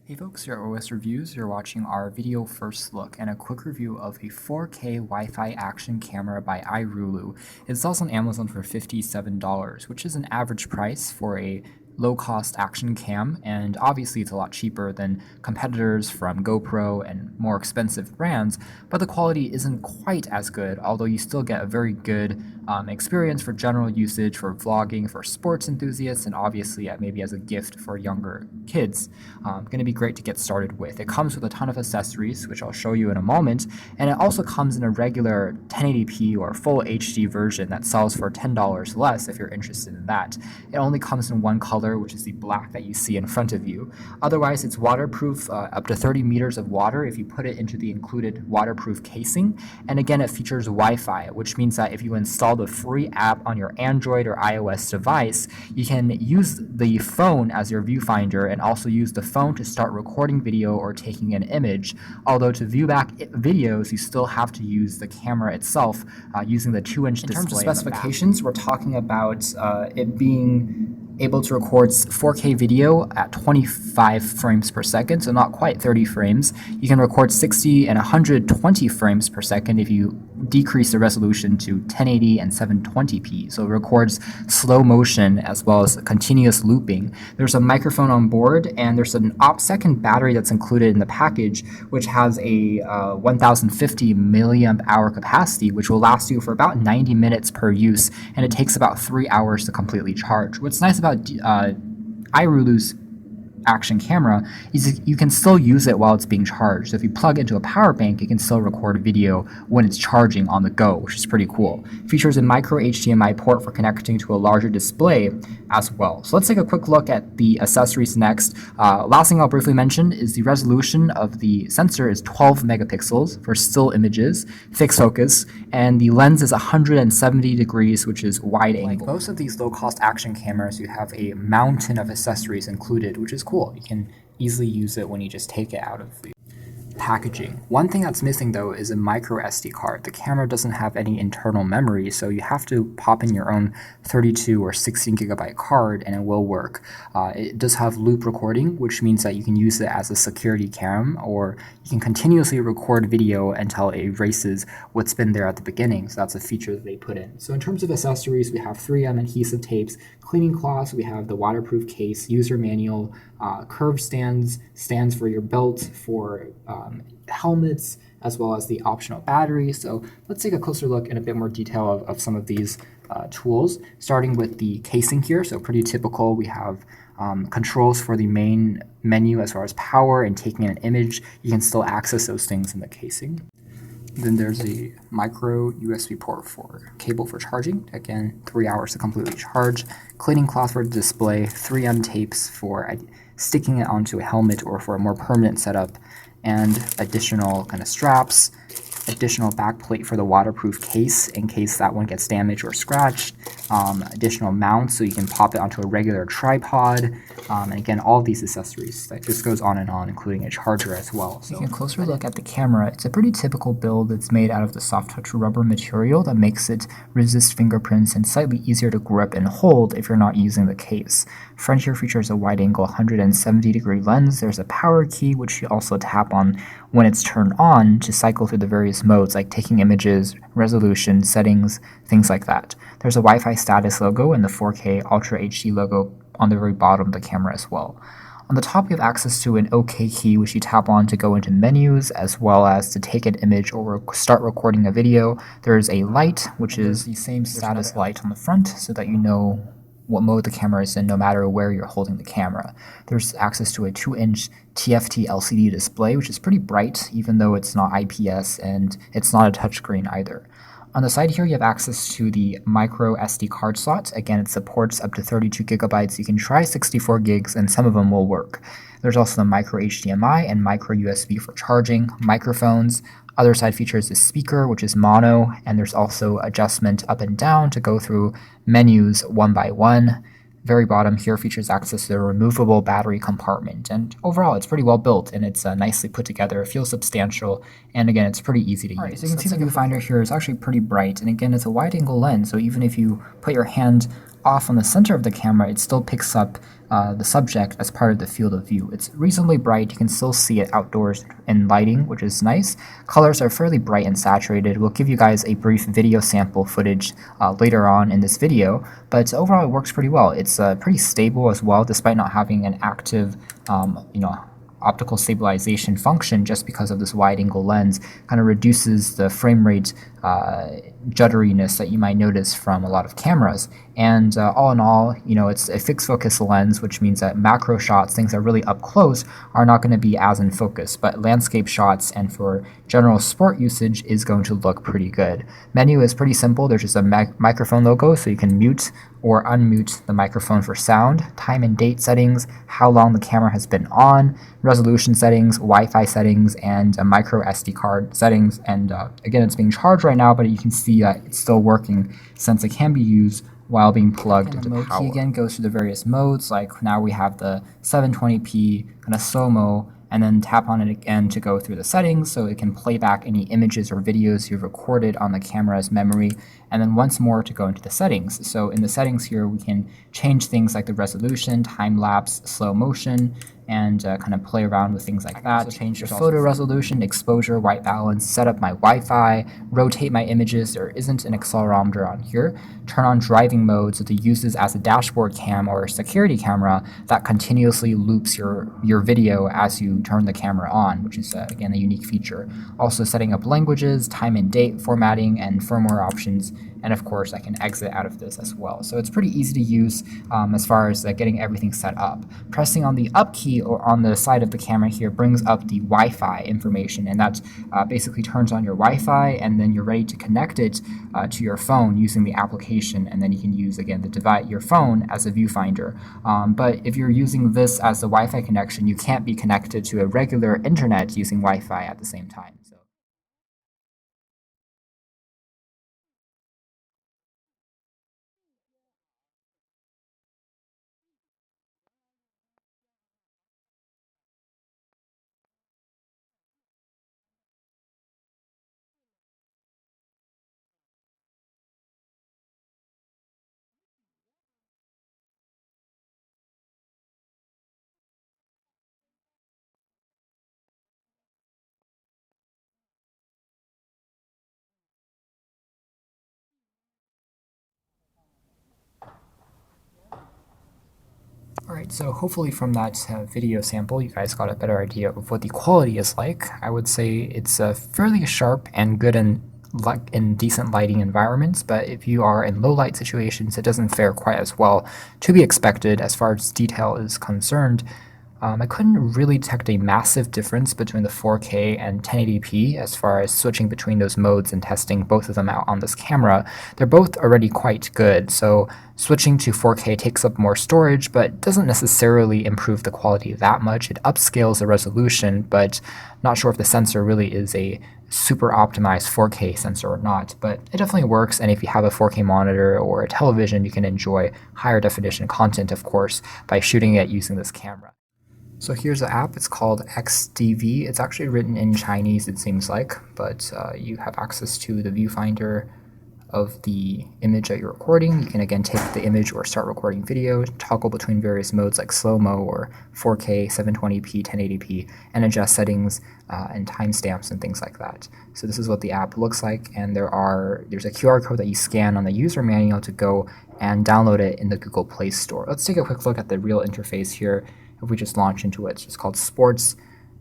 Hey folks, here at OS Reviews. You're watching our video first look and a quick review of a 4K Wi-Fi action camera by iRulu. It sells on Amazon for $57, which is an average price for a low-cost action cam, and obviously it's a lot cheaper than competitors from GoPro and more expensive brands, but the quality isn't quite as good, although you still get a very good experience for general usage, for vlogging, for sports enthusiasts, and obviously maybe as a gift for younger kids. Going to be great to get started with. It comes with a ton of accessories, which I'll show you in a moment, and it also comes in a regular 1080p or full HD version that sells for $10 less if you're interested in that. It only comes in one color, which is the black that you see in front of you. Otherwise, it's waterproof, up to 30 meters of water if you put it into the included waterproof casing. And again, it features Wi-Fi, which means that if you install the free app on your Android or iOS device, you can use the phone as your viewfinder and also use the phone to start recording video or taking an image. Although to view back videos, you still have to use the camera itself using the 2-inch display. In terms of specifications, we're talking about it being able to record 4K video at 25 frames per second, so not quite 30 frames. You can record 60 and 120 frames per second if you decrease the resolution to 1080 and 720p, so it records slow motion as well as continuous looping. There's a microphone on board, and there's an op-second battery that's included in the package, which has a 1050 milliamp hour capacity, which will last you for about 90 minutes per use, and it takes about 3 hours to completely charge. What's nice about iRulu's action camera is you can still use it while it's being charged. So if you plug into a power bank, you can still record video when it's charging on the go, which is pretty cool. It features a micro HDMI port for connecting to a larger display as well. So let's take a quick look at the accessories next. Last thing I'll briefly mention is the resolution of the sensor is 12 megapixels for still images, fixed focus, and the lens is 170 degrees, which is wide angle. Like most of these low-cost action cameras, you have a mountain of accessories included, which is cool. You can easily use it when you just take it out of the packaging. One thing that's missing though is a micro SD card. The camera doesn't have any internal memory, so you have to pop in your own 32 or 16 gigabyte card and it will work. It does have loop recording, which means that you can use it as a security cam, or you can continuously record video until it erases what's been there at the beginning. So that's a feature that they put in. So in terms of accessories, we have 3M adhesive tapes, cleaning cloths, we have the waterproof case, user manual, curved stands for your belt, for helmets, as well as the optional battery. So let's take a closer look in a bit more detail of some of these tools, starting with the casing here. So pretty typical. We have controls for the main menu as far as power and taking an image. You can still access those things in the casing. Then there's a micro USB port for cable for charging. Again, 3 hours to completely charge. Cleaning cloth for the display, 3M tapes for sticking it onto a helmet or for a more permanent setup, and additional kind of straps, additional back plate for the waterproof case in case that one gets damaged or scratched, additional mounts so you can pop it onto a regular tripod, and again, all of these accessories. That just goes on and on, including a charger as well. So taking a closer look at the camera, it's a pretty typical build that's made out of the soft touch rubber material that makes it resist fingerprints and slightly easier to grip and hold if you're not using the case. Front here features a wide angle 170 degree lens. There's a power key, which you also tap on when it's turned on to cycle through the various modes like taking images, resolution, settings, things like that. There's a Wi-Fi status logo and the 4K Ultra HD logo on the very bottom of the camera as well. On the top, you have access to an OK key, which you tap on to go into menus, as well as to take an image or start recording a video. There's a light, which is the same status light on the front, so that you know what mode the camera is in no matter where you're holding the camera. There's access to a 2-inch TFT LCD display, which is pretty bright, even though it's not IPS and it's not a touchscreen either. On the side here, you have access to the micro SD card slot. Again, it supports up to 32 gigabytes. You can try 64 gigs, and some of them will work. There's also the micro HDMI and micro USB for charging, microphones. Other side features the speaker, which is mono, and there's also adjustment up and down to go through menus one by one. Very bottom here features access to the removable battery compartment, and overall it's pretty well built and it's nicely put together. It feels substantial, and again, it's pretty easy to use. So you can see the viewfinder here is actually pretty bright, and again, it's a wide angle lens, so even if you put your hand off on the center of the camera, it still picks up the subject as part of the field of view. It's reasonably bright. You can still see it outdoors in lighting, which is nice. Colors are fairly bright and saturated. We'll give you guys a brief video sample footage later on in this video, but overall it works pretty well. It's pretty stable as well, despite not having an active, optical stabilization function. Just because of this wide angle lens kind of reduces the frame rate judderiness that you might notice from a lot of cameras. And all in all, it's a fixed focus lens, which means that macro shots, things that are really up close, are not going to be as in focus, but landscape shots and for general sport usage is going to look pretty good. Menu is pretty simple. There's just a microphone logo, so you can mute or unmute the microphone for sound, time and date settings, how long the camera has been on, resolution settings, Wi-Fi settings, and micro SD card settings. And again, it's being charged right now, but you can see that it's still working since it can be used while being plugged into power. The mode key again goes through the various modes, like now we have the 720p kind of slow-mo, and then tap on it again to go through the settings so it can play back any images or videos you've recorded on the camera's memory, and then once more to go into the settings. So in the settings here, we can change things like the resolution, time-lapse, slow motion, and kind of play around with things like that. So change the photo resolution, exposure, white balance, set up my Wi-Fi, rotate my images. There isn't an accelerometer on here. Turn on driving mode so it uses as a dashboard cam or a security camera that continuously loops your video as you turn the camera on, which is again a unique feature. Also setting up languages, time and date, formatting, and firmware options. And of course, I can exit out of this as well. So it's pretty easy to use as far as getting everything set up. Pressing on the up key or on the side of the camera here brings up the Wi-Fi information, and that basically turns on your Wi-Fi, and then you're ready to connect it to your phone using the application, and then you can use again your phone as a viewfinder. But if you're using this as a Wi-Fi connection, you can't be connected to a regular internet using Wi-Fi at the same time. Alright, so hopefully from that video sample you guys got a better idea of what the quality is like. I would say it's fairly sharp and good in decent lighting environments, but if you are in low light situations, it doesn't fare quite as well. To be expected as far as detail is concerned. I couldn't really detect a massive difference between the 4K and 1080p as far as switching between those modes and testing both of them out on this camera. They're both already quite good, so switching to 4K takes up more storage, but doesn't necessarily improve the quality that much. It upscales the resolution, but not sure if the sensor really is a super optimized 4K sensor or not, but it definitely works. And if you have a 4K monitor or a television, you can enjoy higher definition content, of course, by shooting it using this camera. So here's the app. It's called XDV. It's actually written in Chinese, it seems like, but you have access to the viewfinder of the image that you're recording. You can again take the image or start recording video, toggle between various modes like slow-mo or 4K, 720p, 1080p, and adjust settings and timestamps and things like that. So this is what the app looks like, and there's a QR code that you scan on the user manual to go and download it in the Google Play Store. Let's take a quick look at the real interface here. If we just launch into it, it's just called Sports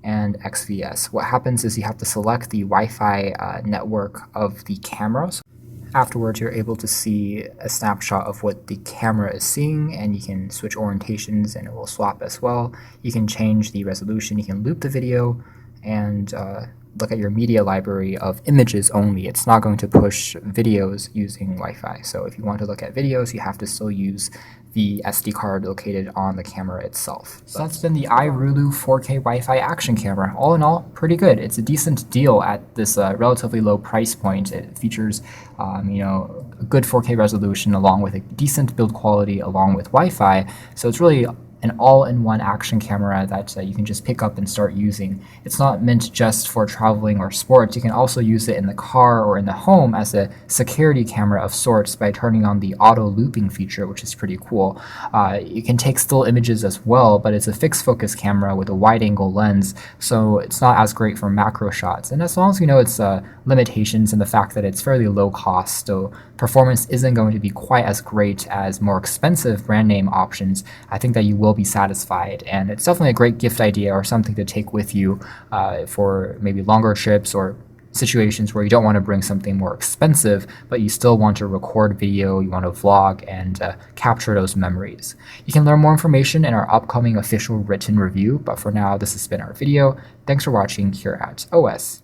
and XVS. What happens is you have to select the Wi-Fi network of the camera. So afterwards, you're able to see a snapshot of what the camera is seeing, and you can switch orientations and it will swap as well. You can change the resolution, you can loop the video, and look at your media library of images only. It's not going to push videos using Wi-Fi. So if you want to look at videos, you have to still use the SD card located on the camera itself. So that's been the iRulu 4K Wi-Fi action camera. All in all, pretty good. It's a decent deal at this relatively low price point. It features a good 4K resolution along with a decent build quality along with Wi-Fi. So it's really an all-in-one action camera that you can just pick up and start using. It's not meant just for traveling or sports. You can also use it in the car or in the home as a security camera of sorts by turning on the auto looping feature, which is pretty cool. You can take still images as well, but it's a fixed focus camera with a wide angle lens, so it's not as great for macro shots. And as long as you know its limitations and the fact that it's fairly low cost, so performance isn't going to be quite as great as more expensive brand name options, I think that you will be satisfied. And it's definitely a great gift idea or something to take with you for maybe longer trips or situations where you don't want to bring something more expensive, but you still want to record video, you want to vlog and capture those memories. You can learn more information in our upcoming official written review, but for now, this has been our video. Thanks for watching here at OS.